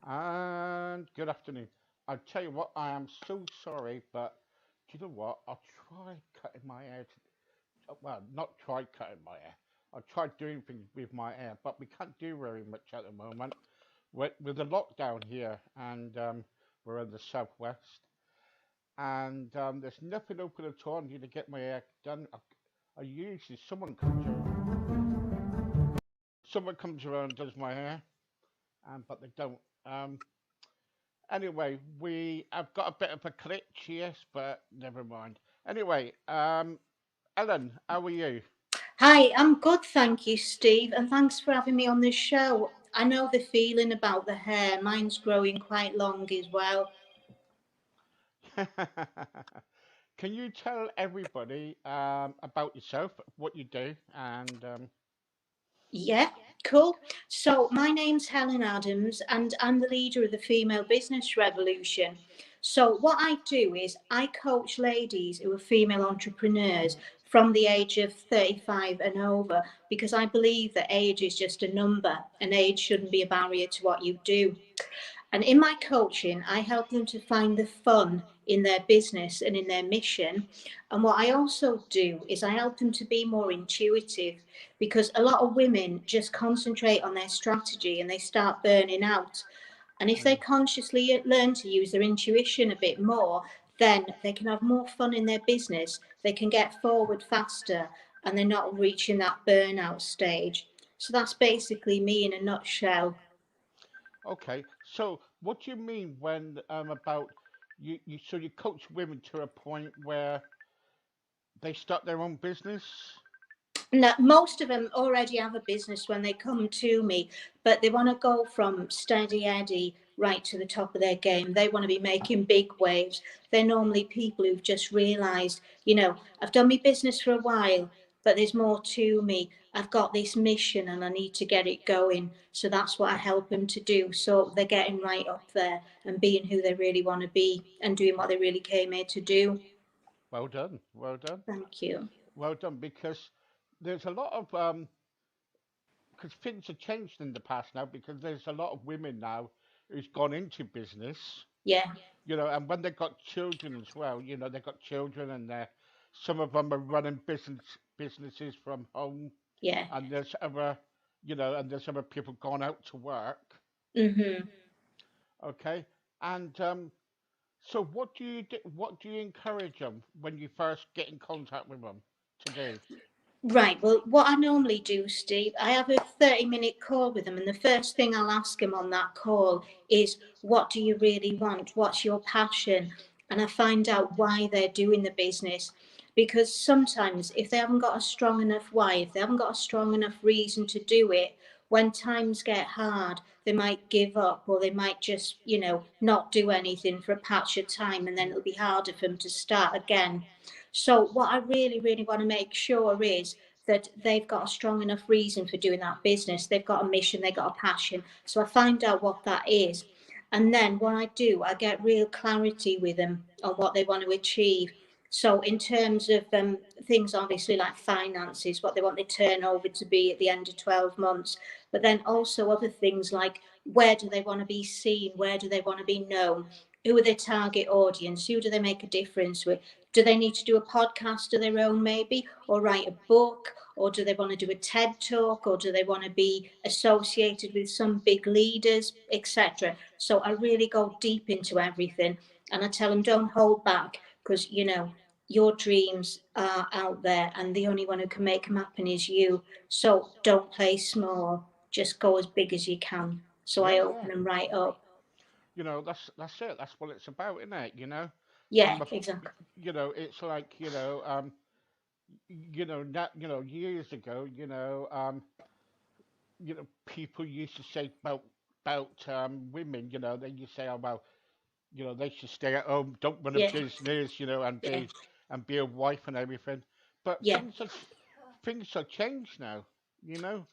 And good afternoon. I tell you what, I am so sorry, but do you know what? I'll try cutting my hair. Well, not try cutting my hair. I'll try doing things with my hair, but we can't do very much at the moment with the lockdown here, and we're in the southwest, and there's nothing open at all. I need to get my hair done. I usually someone comes around and does my hair, but they don't. Um, Anyway, I've got a bit of a glitch, yes, but never mind. Anyway, Ellen, how are you? Hi, I'm good, thank you, Steve, and thanks for having me on this show. I know the feeling about the hair. Mine's growing quite long as well. Can you tell everybody about yourself, what you do, and Yeah, cool. So, my name's Helen Adams, and I'm the leader of the Female Business Revolution. So, what I do is I coach ladies who are female entrepreneurs from the age of 35 and over because I believe that age is just a number and age shouldn't be a barrier to what you do. And in my coaching, I help them to find the fun in their business and in their mission. And what I also do is I help them to be more intuitive because a lot of women just concentrate on their strategy and they start burning out. And if they mm, consciously learn to use their intuition a bit more, then they can have more fun in their business, they can get forward faster, and they're not reaching that burnout stage. So that's basically me in a nutshell. okay? So, what do you mean when about you? So you coach women to a point where they start their own business? No, most of them already have a business when they come to me, but they want to go from steady Eddie right to the top of their game. They want to be making big waves. They're normally people who've just realised, I've done my business for a while, but there's more to me. I've got this mission and I need to get it going. So that's what I help them to do. So they're getting right up there and being who they really want to be and doing what they really came here to do. Well done, well done, Thank you. well done. Because there's a lot of because things have changed in the past now because there's a lot of women now who's gone into business, Yeah, and when they've got children as well, they've got children and some of them are running businesses from home, yeah. and there's other people gone out to work. Hmm. Okay, and so what do you encourage them when you first get in contact with them to do? Right. Well, what I normally do, Steve, I have a 30-minute call with them, and the first thing I'll ask them on that call is, what do you really want? What's your passion? And I find out why they're doing the business. Because sometimes, if they haven't got a strong enough why, if they haven't got a strong enough reason to do it, when times get hard, they might give up or they might just, not do anything for a patch of time, and then it'll be harder for them to start again. So, what I really, really want to make sure is that they've got a strong enough reason for doing that business. They've got a mission, they've got a passion. So, I find out what that is. And then what I do, I get real clarity with them on what they want to achieve. So, in terms of things, obviously, like finances, what they want their turnover to be at the end of 12 months, but then also other things like where do they want to be seen? Where do they want to be known? Who are their target audience? Who do they make a difference with? Do they need to do a podcast of their own, maybe, or write a book? Or do they want to do a TED talk? Or do they want to be associated with some big leaders, etc.? So I really go deep into everything and I tell them, don't hold back because, your dreams are out there and the only one who can make them happen is you. So don't play small, just go as big as you can. So I Yeah, yeah. open them right up. That's it. That's what it's about, isn't it? Yeah, I'm a, exactly. it's like years ago, people used to say about women, they used to say, oh well, they should stay at home, don't run a Yeah, business, yeah, and be a wife and everything. But yeah. things have changed now,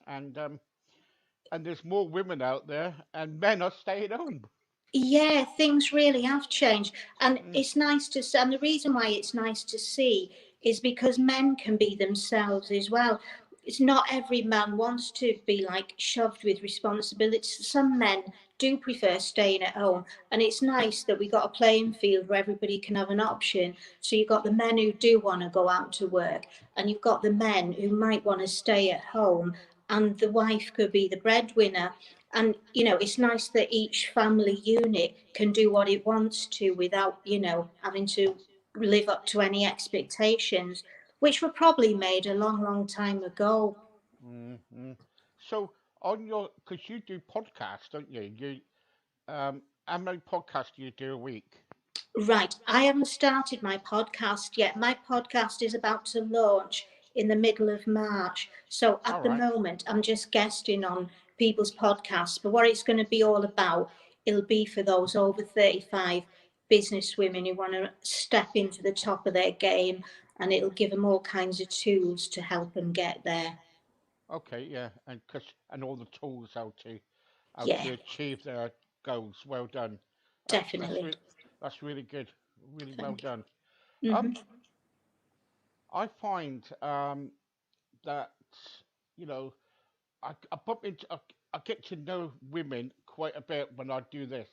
and there's more women out there, and men are staying home. Yeah, things really have changed. And Mm, it's nice to see. And the reason why it's nice to see is because men can be themselves as well. it's not every man wants to be like shoved with responsibilities. Some men do prefer staying at home, and it's nice that we got a playing field where everybody can have an option. So you've got the men who do want to go out to work, and you've got the men who might want to stay at home, and the wife could be the breadwinner. And it's nice that each family unit can do what it wants to without having to live up to any expectations, which were probably made a long, long time ago. Mm-hmm. So on your, because you do podcasts, don't you? How many podcasts do you do a week? Right, I haven't started my podcast yet. My podcast is about to launch in the middle of March. So All at the right. moment, I'm just guesting on people's podcasts. But what it's going to be all about, it'll be for those over 35 business women who want to step into the top of their game, and it'll give them all kinds of tools to help them get there. Okay, yeah, and all the tools how Yeah, to achieve their goals. Well done. That's definitely. that's really good. Really well Thank done. you. Um, I find that you know I bump into I get to know women quite a bit when I do this,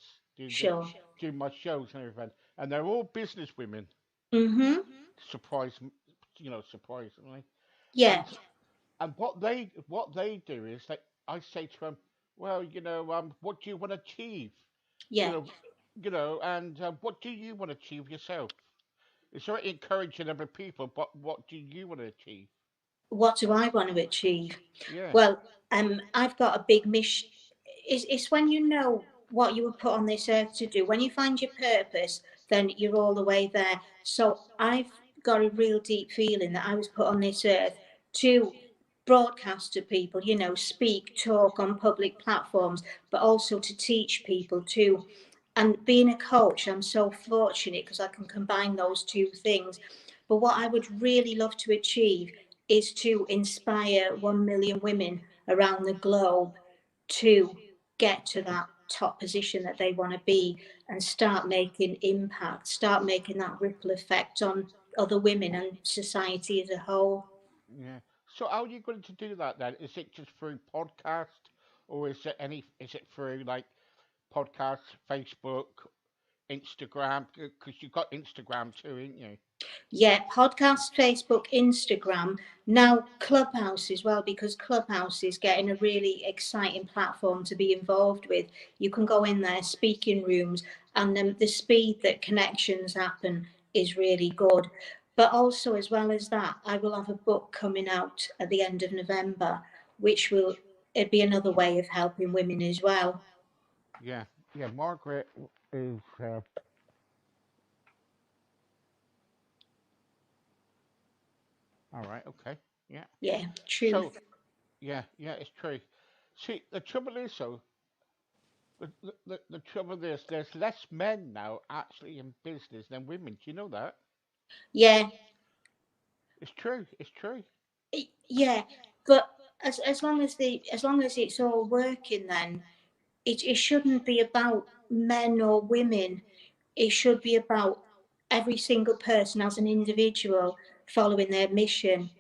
Sure. do my shows and everything, and they're all business women. Mm-hmm. Surprise, surprisingly, Yeah, and and what they do is that I say to them, well, what do you want to achieve? You yeah. know, and what do you want to achieve yourself? It's not encouraging other people, but what do you want to achieve? What do I want to achieve? Yeah, Well, I've got a big mission. It's when you know what you were put on this earth to do. When you find your purpose, then you're all the way there. So I've got a real deep feeling that I was put on this earth to broadcast to people, speak, talk on public platforms, but also to teach people too. And being a coach, I'm so fortunate because I can combine those two things. But what I would really love to achieve is to inspire 1 million women around the globe to get to that top position that they want to be and start making impact, start making that ripple effect on other women and society as a whole. yeah. So how are you going to do that then? Is it just through podcast, or Is it through like podcast, Facebook, Instagram? Because you've got Instagram too, ain't you? Yeah, podcast, Facebook, Instagram, now Clubhouse as well, because Clubhouse is getting a really exciting platform to be involved with. You can go in there, speaking rooms, and the speed that connections happen is really good. But also, as well as that, I will have a book coming out at the end of November, which will it'd be another way of helping women as well. Yeah, yeah. Margaret is all right. Okay, yeah. Yeah, So truth. yeah, yeah, it's true. See, the trouble is, though, the trouble is, there's less men now actually in business than women. Do you know that? Yeah, It's true. It's true. yeah. But as long as it's all working, then it shouldn't be about men or women. It should be about every single person as an individual following their mission.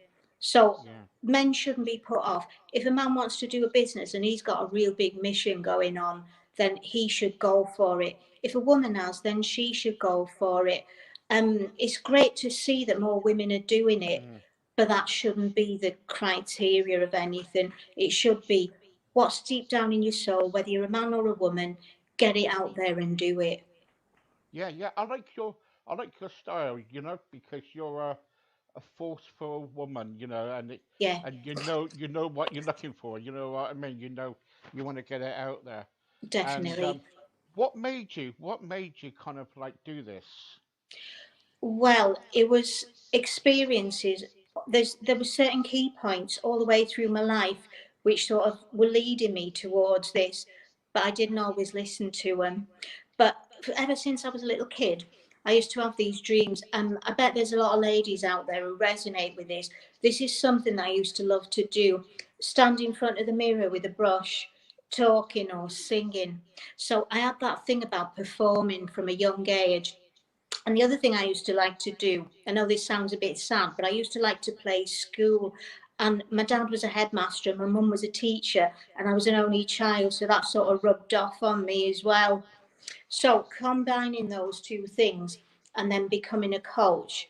So Yeah. men shouldn't be put off. If a man wants to do a business and he's got a real big mission going on, then he should go for it. If a woman has, then she should go for it. It's great to see that more women are doing it, Mm. but that shouldn't be the criteria of anything. It should be what's deep down in your soul, whether you're a man or a woman, get it out there and do it. Yeah, yeah. I like your style. Because you're a forceful woman. Yeah, And you know what you're looking for. You know what I mean. You want to get it out there. And definitely. what made you kind of like do this? Well, it was experiences. There were certain key points all the way through my life which sort of were leading me towards this, but I didn't always listen to them. But ever since I was a little kid, I used to have these dreams, and I bet there's a lot of ladies out there who resonate with this. This is something that I used to love to do: stand in front of the mirror with a brush, talking or singing. So I had that thing about performing from a young age. And the other thing I used to like to do, I know this sounds a bit sad, but I used to like to play school. And my dad was a headmaster and my mum was a teacher, and I was an only child, so that sort of rubbed off on me as well. So combining those two things and then becoming a coach,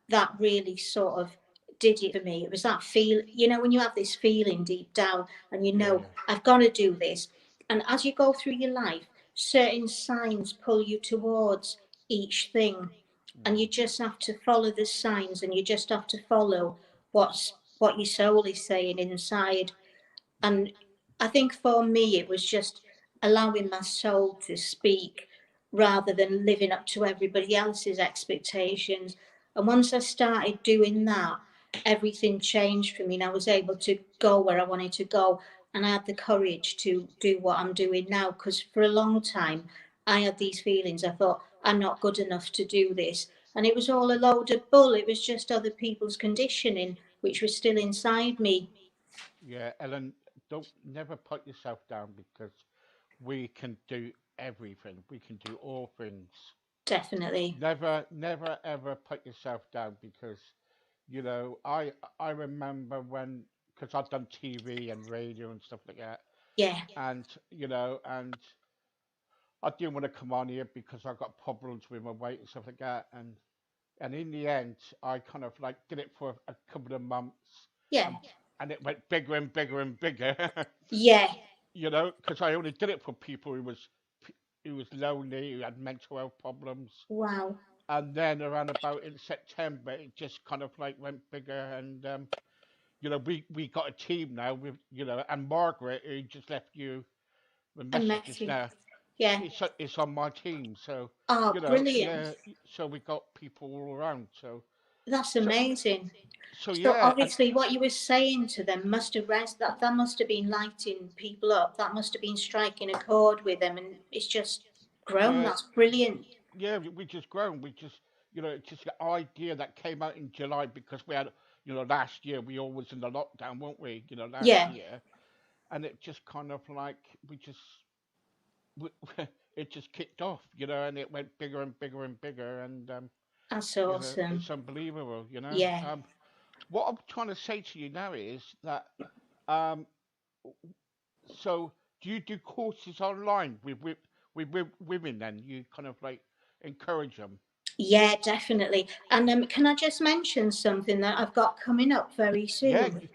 that really sort of did it for me. It was that feel, when you have this feeling deep down and Yeah, yeah. I've got to do this. And as you go through your life, certain signs pull you towards each thing. And you Mm, just have to follow the signs, and you just have to follow what your soul is saying inside. mm. And I think for me, it was just allowing my soul to speak rather than living up to everybody else's expectations. And once I started doing that, everything changed for me, and I was able to go where I wanted to go. And I had the courage to do what I'm doing now, because for a long time, I had these feelings. I thought, I'm not good enough to do this. And it was all a load of bull. It was just other people's conditioning, which was still inside me. Yeah, Ellen, don't never put yourself down because we can do everything. We can do all things. Definitely. Never, never, ever put yourself down because, I remember when, because I've done TV and radio and stuff like that, Yeah. and and I didn't want to come on here because I got problems with my weight and stuff like that, and in the end, I kind of like did it for a couple of months, Yeah. and and it went bigger and bigger and bigger, Yeah. because I only did it for people who was lonely, who had mental health problems, Wow. and then around about in September, it just kind of like went bigger, and we got a team now with and Margaret, who just left you the A messages messy. now. Yeah. It's on my team, so Oh, brilliant. yeah. So we got people all around. That's So amazing. So yeah, and obviously what you were saying to them must have that must have been lighting people up. That must have been striking a chord with them, and it's just grown. yeah, That's brilliant. yeah. We just grown. We just it's just the idea that came out in July because we had last year we all was in the lockdown, weren't we? Last Yeah. year, and it just kind of like we, it just kicked off, and it went bigger and bigger and bigger, and That's awesome. it's unbelievable. Yeah. What I'm trying to say to you now is that um, so do you do courses online with women? Then you kind of like encourage them. Yeah, definitely. And can I just mention something that I've got coming up very Yeah, soon? do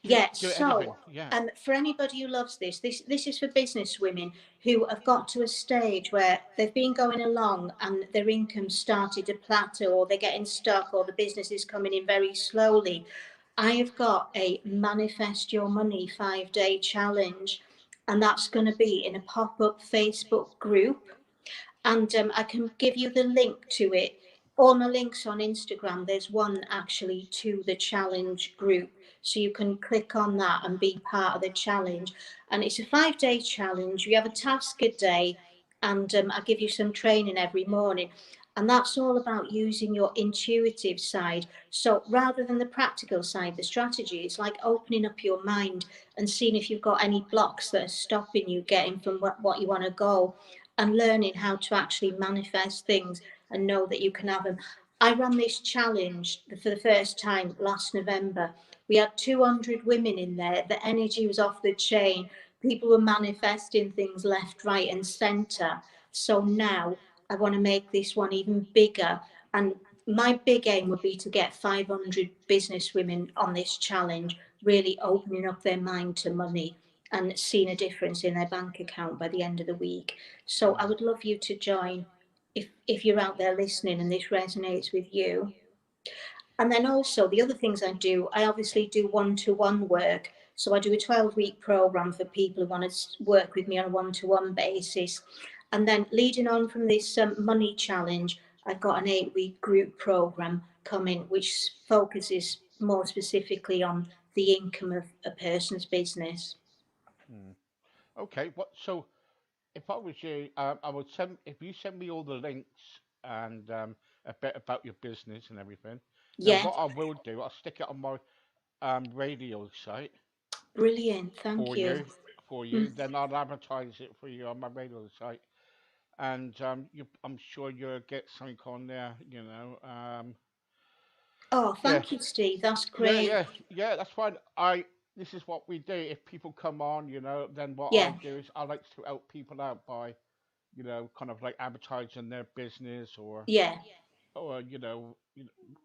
Yeah, do so anything. Yeah. for anybody who loves this is for business women who have got to a stage where they've been going along and their income started to plateau, or they're getting stuck, or the business is coming in very slowly. I have got a Manifest Your Money 5-day challenge, and that's going to be in a pop-up Facebook group, and I can give you the link to it. All my links on Instagram, there's one actually to the challenge group. So you can click on that and be part of the challenge. And it's a 5-day challenge. We have a task a day, and I give you some training every morning. And that's all about using your intuitive side. So rather than the practical side, the strategy, it's like opening up your mind and seeing if you've got any blocks that are stopping you getting from what you want to go, and learning how to actually manifest things and know that you can have them. I ran this challenge for the first time last November. We had 200 women in there. The energy was off the chain. People were manifesting things left, right, and centre. So now I want to make this one even bigger. And my big aim would be to get 500 business women on this challenge, really opening up their mind to money and seeing a difference in their bank account by the end of the week. So I Mm, would love you to join if you're out there listening and this resonates with you. And then also the other things I do, I obviously do one-to-one work. So I do a 12-week program for people who want to work with me on a one-to-one basis. And then leading on from this money challenge, I've got an 8-week group program coming, which focuses more specifically on the income of a person's business. mm. Okay. What? So if I was you, I would send if you send me all the links and a bit about your business and everything. Then Yeah, what I will do, I'll stick it on my radio site brilliant. Thank for you. you, for Mm. you. Then I'll advertise it for you on my radio site, and I'm sure you'll get something on there. Oh, Yeah, thank you, Steve. That's yeah, great. yeah, yeah. That's fine. I This is what we do. If people come on, then what I Yeah, do is I like to help people out by, kind of like advertising their business yeah, or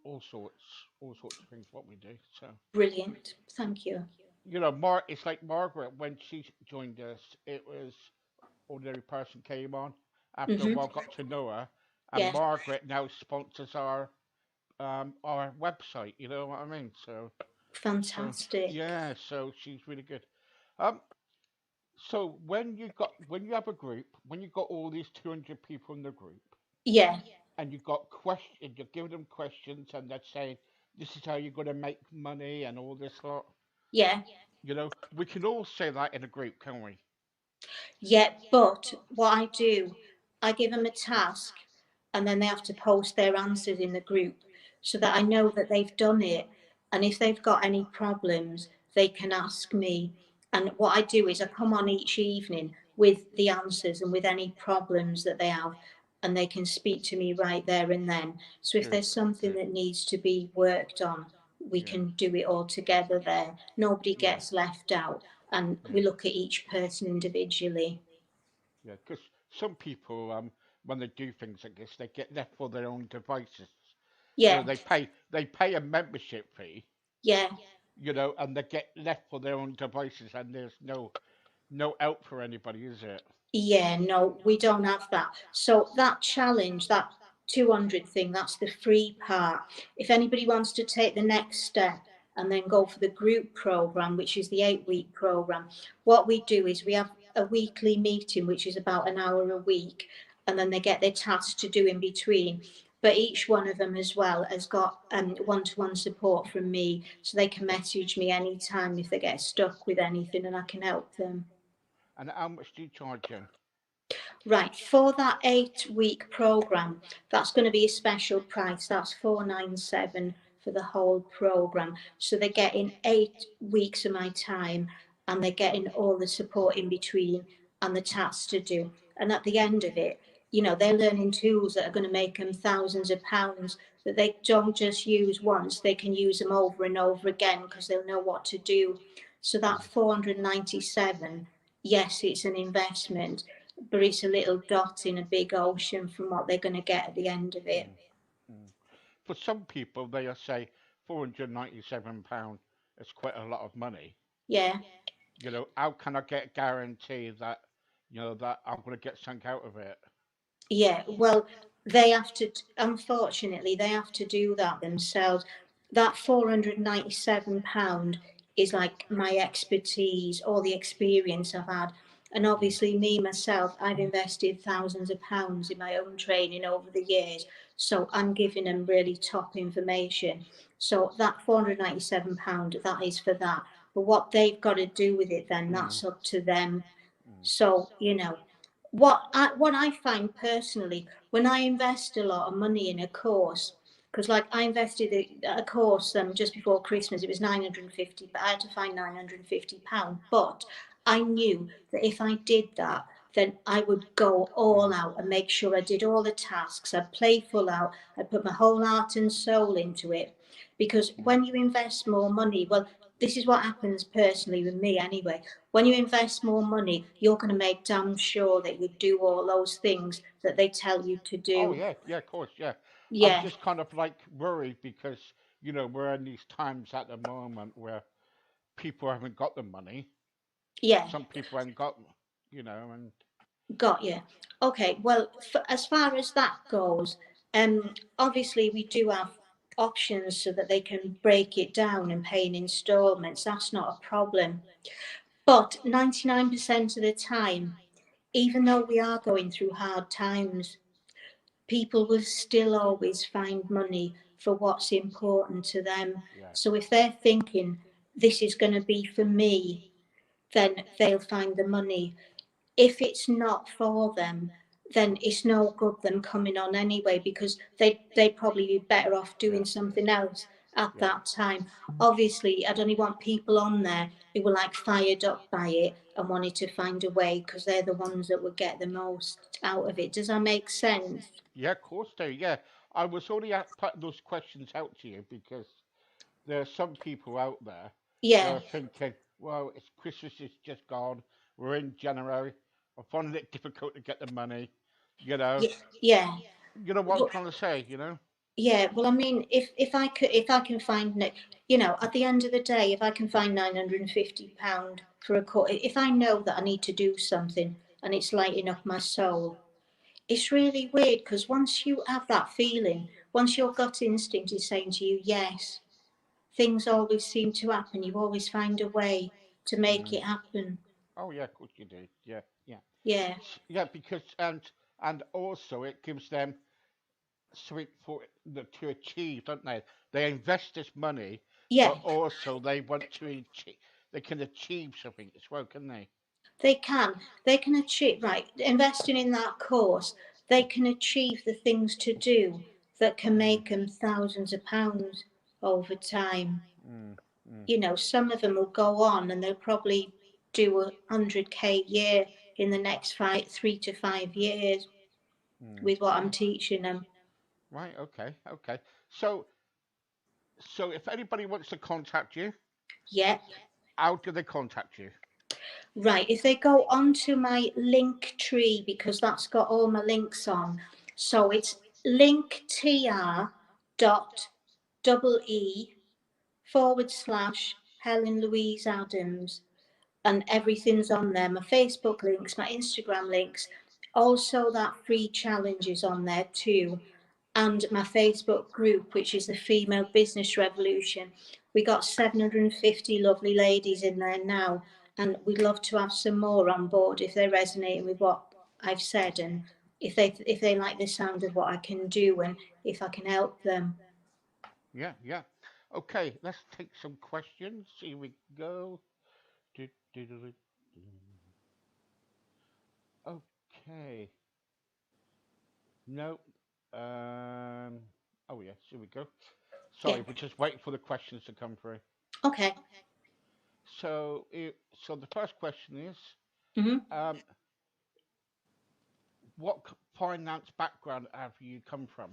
all sorts, all sorts of things. What we do. So brilliant. Thank you. It's like Margaret when she joined us. It was ordinary person came on. After a Mm-hmm. while, got to know her, and Yeah, Margaret now sponsors our website. You know what I mean? So fantastic. yeah, so she's really good. Um, so when you have a group, when you got all these 200 people in the group, Yeah, and you got questions, you're giving them questions, and they're saying this is how you're going to make money and all this lot. yeah. We can all say that in a group, can we? Yeah, but what I do, I give them a task and then they have to post their answers in the group so that I know that they've done it. And if they've got any problems, they can ask me. And what I do is I come on each evening with the answers and with any problems that they have, and they can speak to me right there and then. So if Good, there's something good. that needs to be worked on, we Yeah, can do it all together there. Nobody yeah, gets left out, and yeah, we look at each person individually. yeah. Because some people, when they do things like this, they get left for their own devices. Yeah, They pay a membership fee, yeah, and they get left for their own devices, and there's no help for anybody, is it? yeah, no, we don't have that. So that challenge, that 200 thing, that's the free part. If anybody wants to take the next step and then go for the group program, which is the 8 week program, what we do is we have a weekly meeting, which is about an hour a week, and then they get their tasks to do in between. But each one of them as well has got one-to-one support from me, so they can message me anytime if they get stuck with anything, and I can help them. And how much do you charge them? Right, for that 8 week program, that's going to be a special price. That's 497 for the whole program. So they're getting 8 weeks of my time, and they're getting all the support in between and the tasks to do. And at the end of it, they're learning tools that are going to make them thousands of pounds that they don't just use once, they can use them over and over again because they'll know what to do. So that Mm, 497, yes, it's an investment, but it's a little dot in a big ocean from what they're going to get at the end of it. mm, mm. For some people, they'll say £497 is quite a lot of money. Yeah, How can I get a guarantee that, that I'm going to get something out of it? yeah. Well, they have to, unfortunately, they have to do that themselves. That £497 is like my expertise, all the experience I've had. And Mm, obviously, me, myself, I've invested thousands of pounds in my own training over the years. So I'm giving them really top information. So that £497, that is for that. But what they've got to do with it, then mm, that's up to them. mm, So, what I find personally, when I invest a lot of money in a course, because like I invested a course just before Christmas, it was 950, but I had to find £950. But I knew that if I did that, then I would go all mm, out and make sure I did all the tasks. I'd play full out. I'd put my whole heart and soul into it. Because mm. when you invest more money, well, this is what happens personally with me anyway. When you invest more money, you're going to make damn sure that you do all those things that they tell you to Oh do. yeah, yeah, of course, yeah. I'm Yeah, just kind of like worried because we're in these times at the moment where people haven't got the money. yeah, Some people haven't got, and got you. Okay, well, as far as that goes, obviously we do have options so that they can break it down and pay in installments. That's not a problem. But 99% of the time, even though we are going through hard times, people will still always find money for what's important to them. yeah, So if they're thinking this is going to be for me, then they'll find the money. If it's not for them, then it's no good them coming on anyway, because they'd probably be better off yeah, doing something else at yeah. that time. Obviously, I'd only want people on there who were like fired up by it and wanted to find a way, because they're the ones that would get the most out of it. Does that make sense? Yeah, of course they. Yeah, I was only putting those questions out to you because there are some people out there that Yeah, are thinking, well, it's Christmas is just gone. We're in January. I find it difficult to get the money. You know, yeah, yeah. you know what I'm But trying to say. You know. yeah, well, I mean, if I can find at the end of the day, if I can find £950 for a course, if I know that I need to do something and it's lighting up my soul, it's really weird because once you have that feeling, once your gut instinct is saying to you, yes, things always seem to happen. You always find a way to make Mm. it happen. Oh yeah, of course you do. Yeah, yeah, Yeah, yeah. Because and also it gives them something for to achieve, don't they? They invest this money, yeah, but also they want to achieve. They can achieve something as well, can they? they can. They can achieve, right, investing in that course, they can achieve the things to do that can Mm, make them thousands of pounds over time. mm, mm, Some of them will go on and they'll probably do 100K a year in the next 3 to 5 years mm. with what I'm Oh, teaching them. right. Okay. Okay. So, so if anybody wants to contact you, Yep. how do they contact you? Right, if they go onto my link tree, because that's got all my links on, so it's linktr dot double E / Helen Louise Adams, and everything's on there. My Facebook links, my Instagram links, also that free challenge is on there too, and my Facebook group, which is the Female Business Revolution. We got 750 lovely ladies in there now, and we'd love to have some more on board if they're resonating with what I've said, and if they like the sound of what I can do, and if I can help them. Yeah. Yeah. Okay. Let's take some questions. Here we go. Do, do, do, do, do. Okay. No. Um. Oh yes. Here we go. Yeah. Sorry, we're just waiting for the questions to come through. Okay. So, so the first question is, Hmm. um, what finance background have you come from?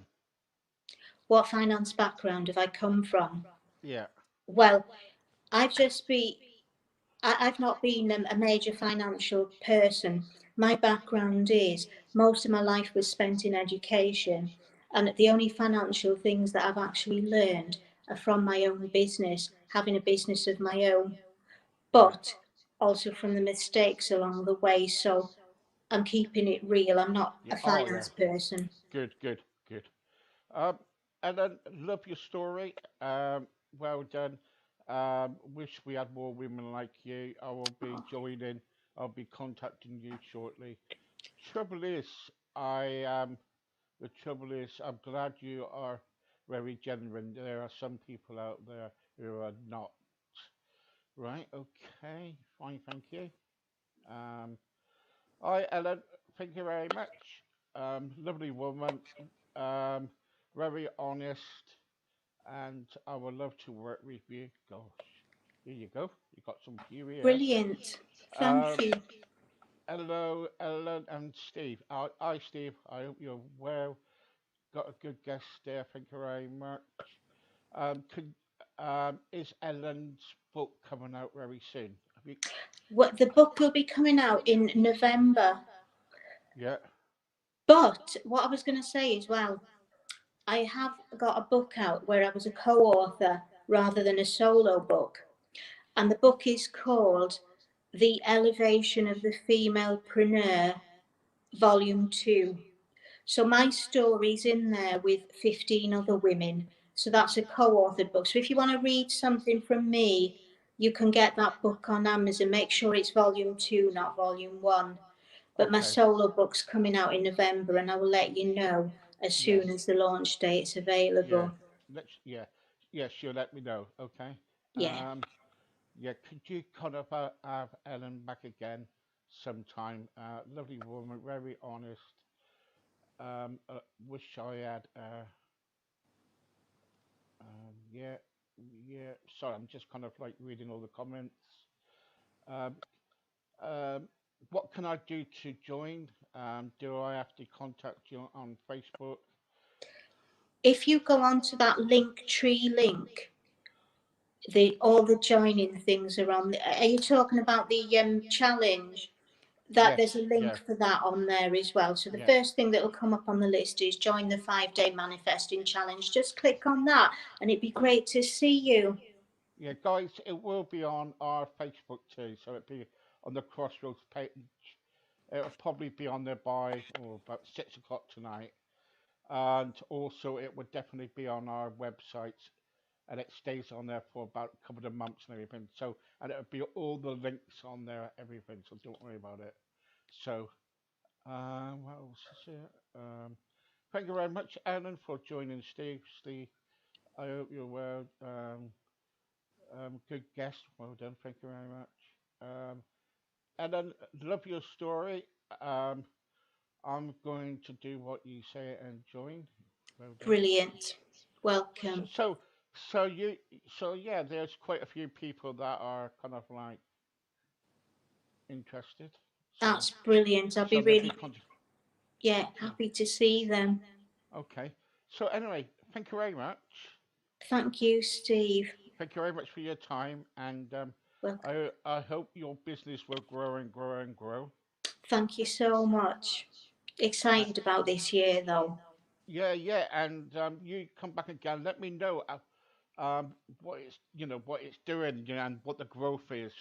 What finance background have I come from? Yeah. Well, I've just been I've not been a major financial person. My background is most of my life was spent in education, and the only financial things that I've actually learned are from my own business, having a business of my own, Yeah. but also from the mistakes along the way. So I'm keeping it real. I'm not Yeah. a Oh yeah. finance person. Good. Good. Good. Um, and then love your story. Well done. Wish we had more women like you. I will be joining. I'll be contacting you shortly. Trouble is, I The trouble is, I'm glad you are very genuine. There are some people out there who are not. Right? Okay. Fine. Thank you. Um, Hi, Ellen. Thank you very much. Lovely woman. Um, very honest, and I would love to work with you. Gosh, here you go. You got some few here. Brilliant. Thank Um, you. hello, Ellen and Steve. Hi, Steve. I hope you're well. Got a good guest there. Thank you very much. Could is Ellen's book coming out very soon? Have you, What the book will be coming out in November. yeah. But what I was going to say as well, I have got a book out where I was a co-author rather than a solo book. And the book is called The Elevation of the Femalepreneur, Volume 2. So my story's in there with 15 other women. So that's a co-authored book. So if you want to read something from me, you can get that book on Amazon. Make sure it's Volume 2, not Volume 1. But my Okay. solo book's coming out in November, and I will let you know as Yeah. soon as the launch date's Yeah. available. Yeah. Yeah. Sure. Let me know. Okay. Yeah. Yeah. Could you kind of have Ellen back again sometime? Lovely woman, very honest. Wish I had. Yeah. Yeah. Sorry, I'm just kind of like reading all the comments. Um, um, what can I do to join? Do I have to contact you on Facebook? if you go onto that link tree link, all the joining things are on. Are you talking about the challenge? That Yes, there's a link yeah, for that on there as well. So the yeah, first thing that will come up on the list is join the 5-day manifesting challenge. Just click on that, and it'd be great to see you. yeah, guys. It will be on our Facebook too, so it'll be on the Crossroads page. It'll probably be on there by about 6 o'clock tonight, and also it would definitely be on our website, and it stays on there for about a couple of months and everything. So, and it'll be all the links on there, everything. So don't worry about it. So, what else is here? Thank you very much, Alan, for joining Steve. Steve, I hope you're well. Good guest. Well done. Thank you very much. Alan, love your story. Um, I'm going to do what you say and join. Well done. Brilliant. So, Welcome. so, so you, so yeah, there's quite a few people that are kind of like interested. So, That's brilliant. I'll be so they'll really, be contact. yeah, Yeah. happy to see them. Okay. So anyway, thank you very much. Thank you, Steve. Thank you very much for your time, and Welcome. I hope your business will grow and grow and grow. Thank you so much. Uh, Excited about this year, though. yeah, yeah, and you come back again. Let me know what it's doing, and what the growth is,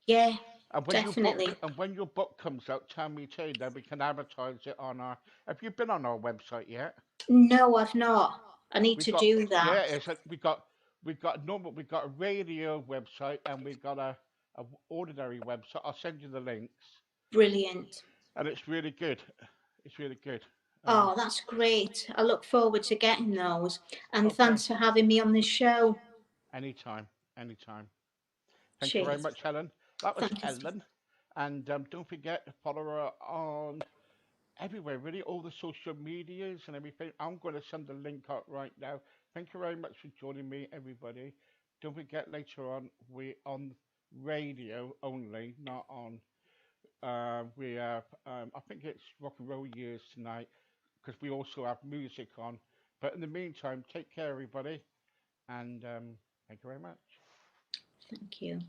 Yeah, and definitely. when your book comes out, tell me too. Then we can advertise it on our. Have you been on our website yet? No, I've not. I need We to got do yeah, that. we got a radio website, and we got a ordinary website. I'll send you the links, Brilliant. and it's really good. It's really good. Um, Oh, that's great. I look forward to getting those. And okay, thanks for having me on the show. anytime, anytime. Thank you very Cheers. much, Helen. That was Thank you, Steve. Helen, and don't forget to follow her on everywhere, really, all the social medias and everything. I'm going to send the link out right now. Thank you very much for joining me, everybody. Don't forget later on we on radio only, not on. We have I think it's rock and roll years tonight because we also have music on. But in the meantime, take care, everybody, and thank you very much. Thank you.